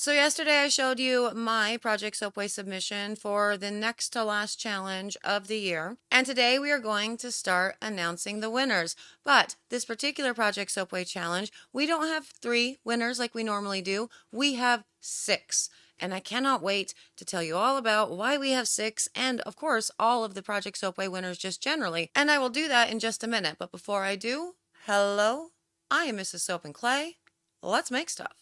So yesterday I showed you my Project Soapway submission for the next to last challenge of the year. And today we are going to start announcing the winners. But this particular Project Soapway challenge, we don't have 3 winners like we normally do. We have 6. And I cannot wait to tell you all about why we have 6 and, of course, all of the Project Soapway winners just generally. And I will do that in just a minute. But before I do, hello, I am Mrs. Soap and Clay. Let's make stuff.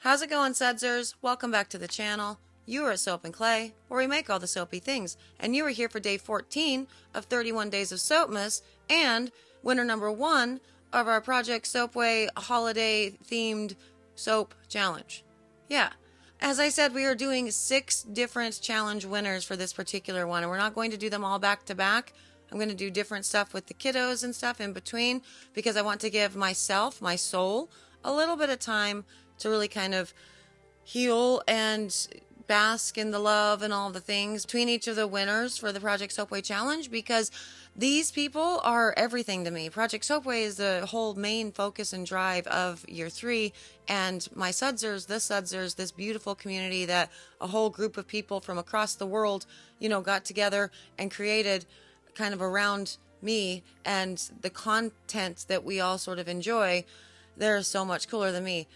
How's it going, Sudsers? Welcome back to the channel. You are at Soap and Clay, where we make all the soapy things, and you are here for day 14 of 31 Days of Soapmas, and winner number 1 of our Project Soapway holiday-themed soap challenge. Yeah. As I said, we are doing 6 different challenge winners for this particular one, and we're not going to do them all back to back. I'm going to do different stuff with the kiddos and stuff in between, because I want to give myself, my soul, a little bit of time to really kind of heal and bask in the love and all the things between each of the winners for the Project Soapway Challenge, because these people are everything to me. Project Soapway is the whole main focus and drive of year 3, and my Sudsers, this beautiful community that a whole group of people from across the world, got together and created kind of around me and the content that we all sort of enjoy. They're so much cooler than me.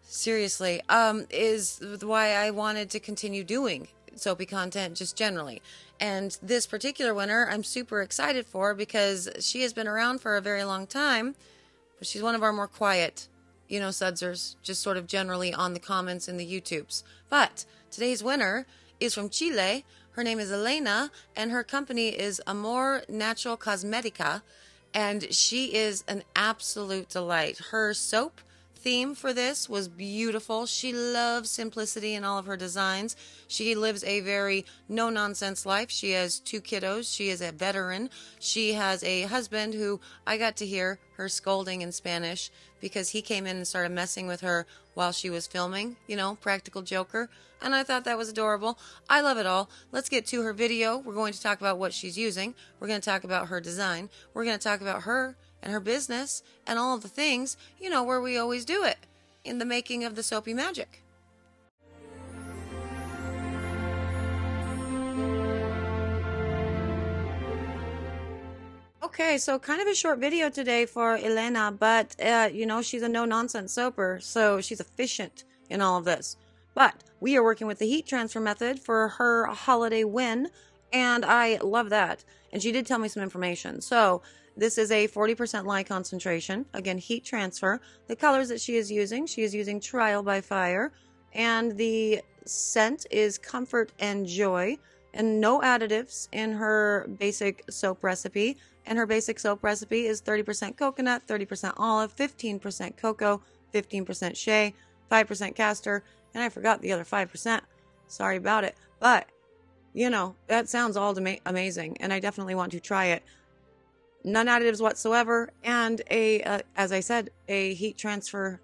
Seriously, is why I wanted to continue doing soapy content just generally. And this particular winner I'm super excited for, because she has been around for a very long time, but she's one of our more quiet, Sudsers, just sort of generally on the comments in the YouTubes. But today's winner is from Chile. Her name is Elena, and her company is Amor Natural Cosmetica, and she is an absolute delight. Her soap theme for this was beautiful. She loves simplicity in all of her designs. She lives a very no-nonsense life. She has 2 kiddos. She is a veteran. She has a husband who I got to hear her scolding in Spanish because he came in and started messing with her while she was filming, practical joker. And I thought that was adorable. I love it all. Let's get to her video. We're going to talk about what she's using. We're going to talk about her design. We're going to talk about her and her business and all of the things, where we always do it, in the making of the soapy magic. Okay, so kind of a short video today for Elena, but, she's a no-nonsense soaper, so she's efficient in all of this. But we are working with the heat transfer method for her holiday win, and I love that. And she did tell me some information. So this is a 40% lye concentration. Again, heat transfer. The colors that she is using Trial by Fire. And the scent is Comfort and Joy. And no additives in her basic soap recipe. And her basic soap recipe is 30% coconut, 30% olive, 15% cocoa, 15% shea, 5% castor. And I forgot the other 5%. Sorry about it. But, that sounds all amazing. And I definitely want to try it. None additives whatsoever, and as I said, a heat transfer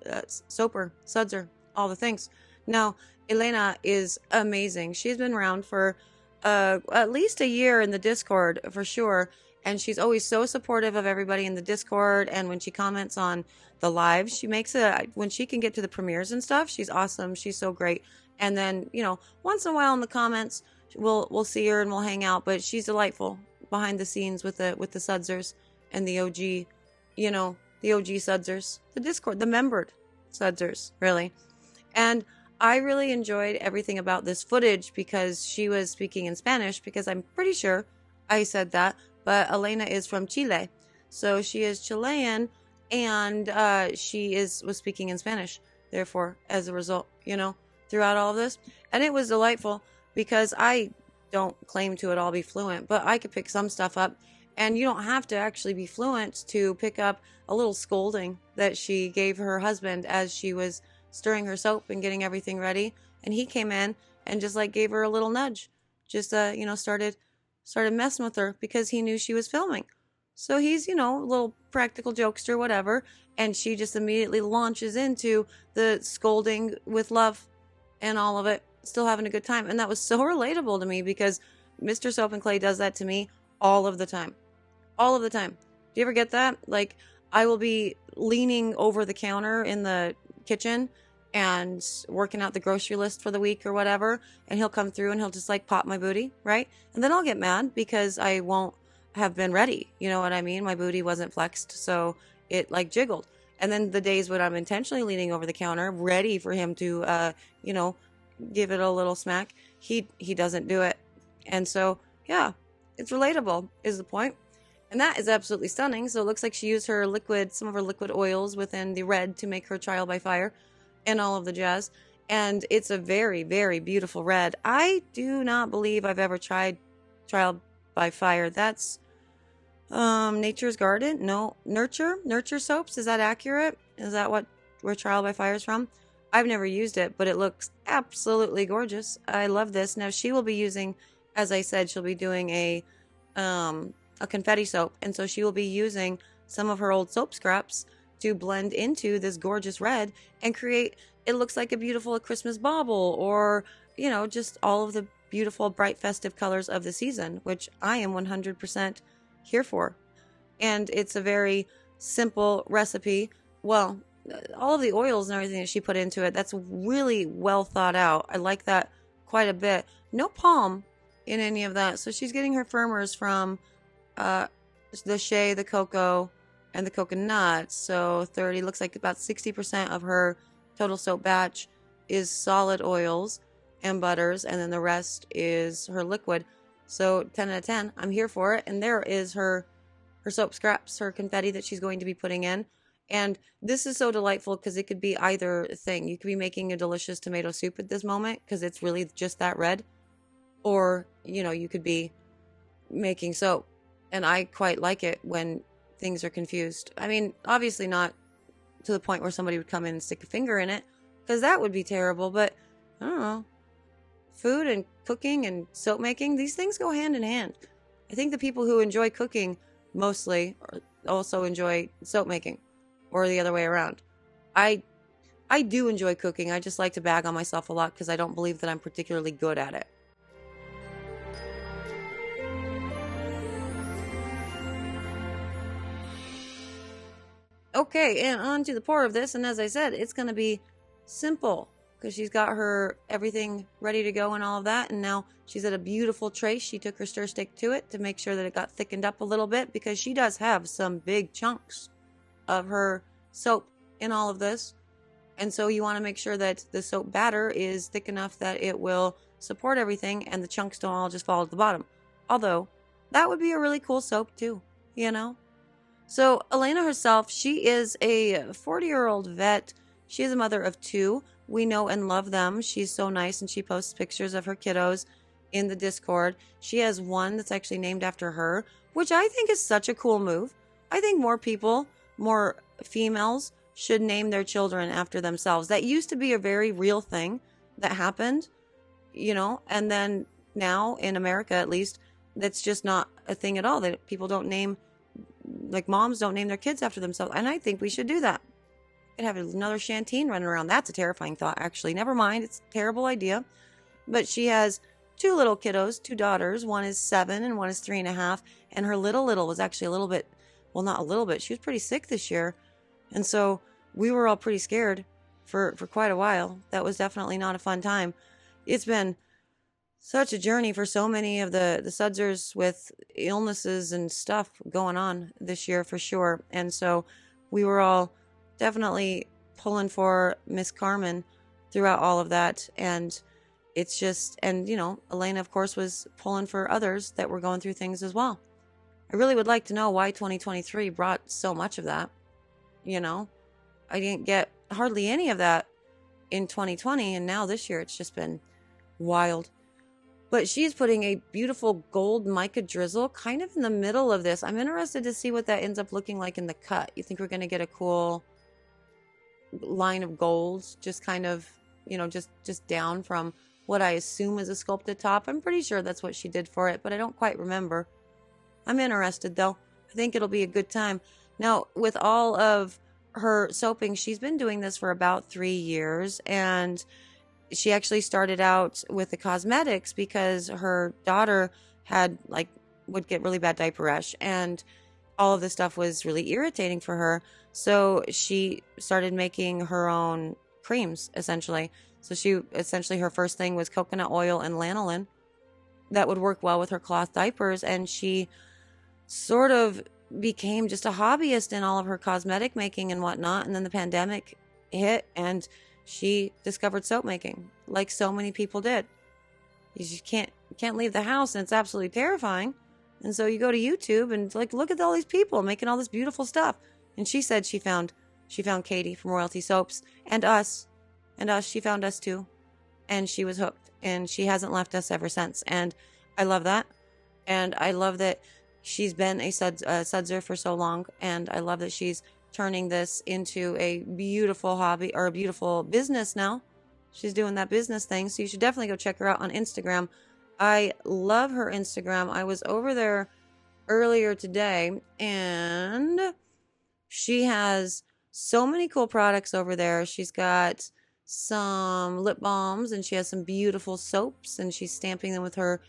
soaper, sudser, all the things. Now, Elena is amazing. She's been around for at least a year in the Discord for sure, and she's always so supportive of everybody in the Discord. And when she comments on the lives, she makes when she can get to the premieres and stuff, she's awesome. She's so great. And then once in a while in the comments, we'll see her and we'll hang out. But she's delightful behind the scenes with the Sudsers and the OG, the OG Sudsers, the Discord, the membered sudsers, really. And I really enjoyed everything about this footage because she was speaking in Spanish, because I'm pretty sure I said that, but Elena is from Chile. So she is Chilean, and she was speaking in Spanish, therefore, as a result, throughout all of this. And it was delightful because I don't claim to at all be fluent, but I could pick some stuff up. And you don't have to actually be fluent to pick up a little scolding that she gave her husband as she was stirring her soap and getting everything ready. And he came in and just like gave her a little nudge. Just, started messing with her because he knew she was filming. So he's, a little practical jokester, whatever. And she just immediately launches into the scolding with love and all of it, still having a good time. And that was so relatable to me because Mr. Soap and Clay does that to me all of the time. All of the time. Do you ever get that? Like, I will be leaning over the counter in the kitchen and working out the grocery list for the week or whatever, and he'll come through and he'll just like pop my booty, right? And then I'll get mad because I won't have been ready. You know what I mean? My booty wasn't flexed, so it like jiggled. And then the days when I'm intentionally leaning over the counter, ready for him to, give it a little smack, he doesn't do it. And so, yeah, it's relatable is the point. And that is absolutely stunning. So it looks like she used some of her liquid oils within the red to make her trial by fire and all of the jazz. And it's a very, very beautiful red. I do not believe I've ever tried trial by fire. That's Nature's Garden? No, Nurture soaps. Is that accurate? Is that where trial by fire is from? I've never used it, but it looks absolutely gorgeous. I love this. Now she will be using, as I said, she'll be doing a confetti soap, and so she will be using some of her old soap scraps to blend into this gorgeous red and create, it looks like a beautiful Christmas bauble, or just all of the beautiful bright festive colors of the season, which I am 100% here for. And it's a very simple recipe. Well, all of the oils and everything that she put into it, that's really well thought out. I like that quite a bit. No palm in any of that. So she's getting her firmers from the shea, the cocoa, and the coconut. So 30, looks like about 60% of her total soap batch is solid oils and butters, and then the rest is her liquid. So 10 out of 10, I'm here for it. And there is her soap scraps, her confetti that she's going to be putting in. And this is so delightful because it could be either thing. You could be making a delicious tomato soup at this moment because it's really just that red. Or, you could be making soap. And I quite like it when things are confused. I mean, obviously not to the point where somebody would come in and stick a finger in it, because that would be terrible. But, I don't know. Food and cooking and soap making, these things go hand in hand. I think the people who enjoy cooking mostly also enjoy soap making, or the other way around. I do enjoy cooking. I just like to bag on myself a lot because I don't believe that I'm particularly good at it. Okay, and on to the pour of this, and as I said, it's going to be simple because she's got her everything ready to go and all of that, and now she's at a beautiful trace. She took her stir stick to it to make sure that it got thickened up a little bit because she does have some big chunks of her soap in all of this, and so you want to make sure that the soap batter is thick enough that it will support everything and the chunks don't all just fall to the bottom. Although, that would be a really cool soap too, So Elena herself, she is a 40-year-old vet. She is a mother of 2. We know and love them. She's so nice, and she posts pictures of her kiddos in the Discord. She has one that's actually named after her, which I think is such a cool move. I think more people, more females, should name their children after themselves. That used to be a very real thing that happened, and then now in America, at least, that's just not a thing at all. That people don't name, like moms don't name their kids after themselves. And I think we should do that. Could have another Shantine running around. That's a terrifying thought, actually. Never mind. It's a terrible idea. But she has 2 little kiddos, 2 daughters. One is 7 and one is 3.5. And her little was actually a little bit, well, not a little bit. She was pretty sick this year. And so we were all pretty scared for quite a while. That was definitely not a fun time. It's been such a journey for so many of the sudsers with illnesses and stuff going on this year for sure. And so we were all definitely pulling for Miss Carmen throughout all of that. And it's just, and you know, Elena, of course, was pulling for others that were going through things as well. I really would like to know why 2023 brought so much of that. You know, I didn't get hardly any of that in 2020, and now this year it's just been wild. But she's putting a beautiful gold mica drizzle kind of in the middle of this. I'm interested to see what that ends up looking like in the cut. You think we're going to get a cool line of golds, just kind of, you know, just down from what I assume is a sculpted top. I'm pretty sure that's what she did for it, but I don't quite remember. I'm interested, though. I think it'll be a good time. Now, with all of her soaping, she's been doing this for about 3 years, and she actually started out with the cosmetics because her daughter would get really bad diaper rash, and all of this stuff was really irritating for her. So she started making her own creams, essentially. So her first thing was coconut oil and lanolin that would work well with her cloth diapers, and she sort of became just a hobbyist in all of her cosmetic making and whatnot. And then the pandemic hit, and she discovered soap making, like so many people did. You just can't leave the house, and it's absolutely terrifying. And so you go to YouTube and like look at all these people making all this beautiful stuff. And she said she found Katie from Royalty Soaps and us. She found us too, and she was hooked, and she hasn't left us ever since. And I love that, and I love that she's been a sudser for so long, and I love that she's turning this into a beautiful hobby or a beautiful business now. She's doing that business thing, so you should definitely go check her out on Instagram. I love her Instagram. I was over there earlier today, and she has so many cool products over there. She's got some lip balms, and she has some beautiful soaps, and she's stamping them with her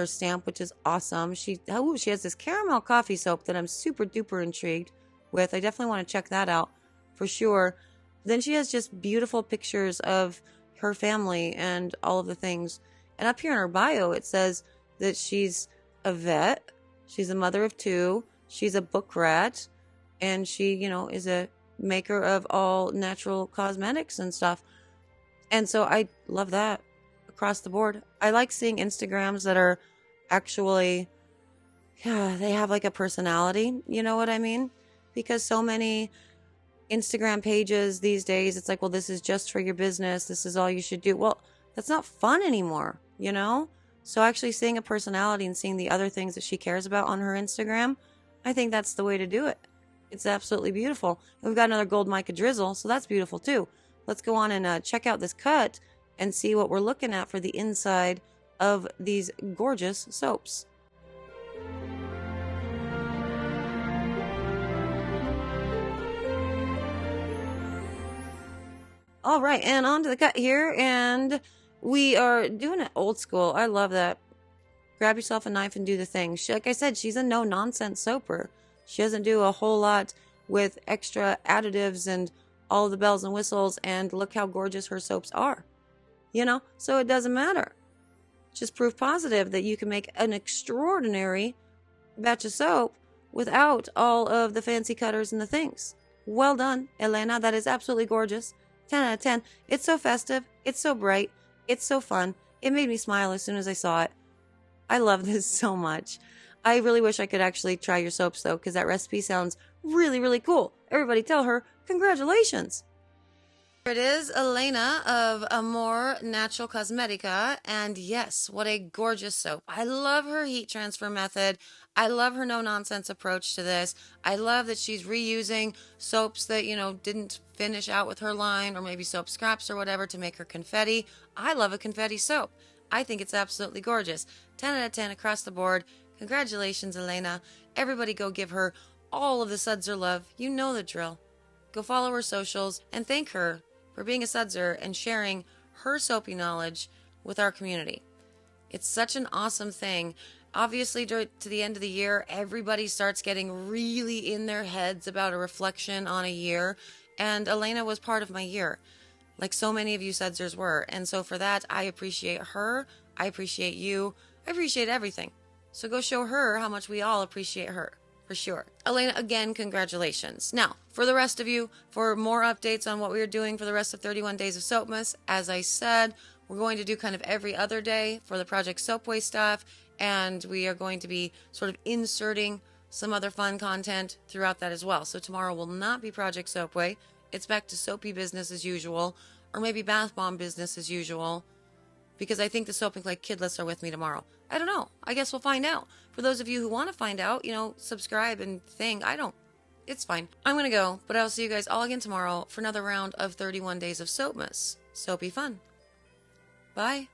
stamp, which is awesome. She has this caramel coffee soap that I'm super duper intrigued with. I definitely want to check that out for sure. Then she has just beautiful pictures of her family and all of the things. And up here in her bio, it says that she's a vet, she's a mother of 2, she's a book rat, and she, you know, is a maker of all natural cosmetics and stuff. And so I love that across the board. I like seeing Instagrams that are actually, they have like a personality, you know what I mean? Because so many Instagram pages these days, it's like, well, this is just for your business, this is all you should do. Well, that's not fun anymore, you know? So actually seeing a personality and seeing the other things that she cares about on her Instagram, I think that's the way to do it. It's absolutely beautiful. And we've got another gold mica drizzle, so that's beautiful too. Let's go on and check out this cut and see what we're looking at for the inside of these gorgeous soaps. All right, and on to the cut here, and we are doing it old school. I love that. Grab yourself a knife and do the thing. Like I said, she's a no-nonsense soaper. She doesn't do a whole lot with extra additives and all the bells and whistles, and look how gorgeous her soaps are. You know, so it doesn't matter. Just proof positive that you can make an extraordinary batch of soap without all of the fancy cutters and the things. Well done, Elena. That is absolutely gorgeous. 10 out of 10. It's so festive. It's so bright. It's so fun. It made me smile as soon as I saw it. I love this so much. I really wish I could actually try your soaps, though, because that recipe sounds really, really cool. Everybody tell her, congratulations. Here it is, Elena of Amor Natural Cosmetica, and yes, what a gorgeous soap. I love her heat transfer method. I love her no-nonsense approach to this. I love that she's reusing soaps that, you know, didn't finish out with her line, or maybe soap scraps or whatever, to make her confetti. I love a confetti soap. I think it's absolutely gorgeous. 10 out of 10 across the board. Congratulations, Elena. Everybody go give her all of the sudser love. You know the drill. Go follow her socials and thank her for being a sudser and sharing her soapy knowledge with our community. It's such an awesome thing. Obviously, to the end of the year, everybody starts getting really in their heads about a reflection on a year, and Elena was part of my year, like so many of you sudsers were. And so for that, I appreciate her, I appreciate you, I appreciate everything. So go show her how much we all appreciate her. for sure. Elena, again, congratulations. Now, for the rest of you, for more updates on what we are doing for the rest of 31 Days of Soapmas, as I said, we're going to do kind of every other day for the Project Soapway stuff, and we are going to be sort of inserting some other fun content throughout that as well. So tomorrow will not be Project Soapway. It's back to soapy business as usual, or maybe bath bomb business as usual, because I think the Soap and Clay Kidless are with me tomorrow. I don't know. I guess we'll find out. For those of you who want to find out, subscribe and thing. It's fine. I'm going to go, but I'll see you guys all again tomorrow for another round of 31 Days of Soapmas. Soapy fun. Bye.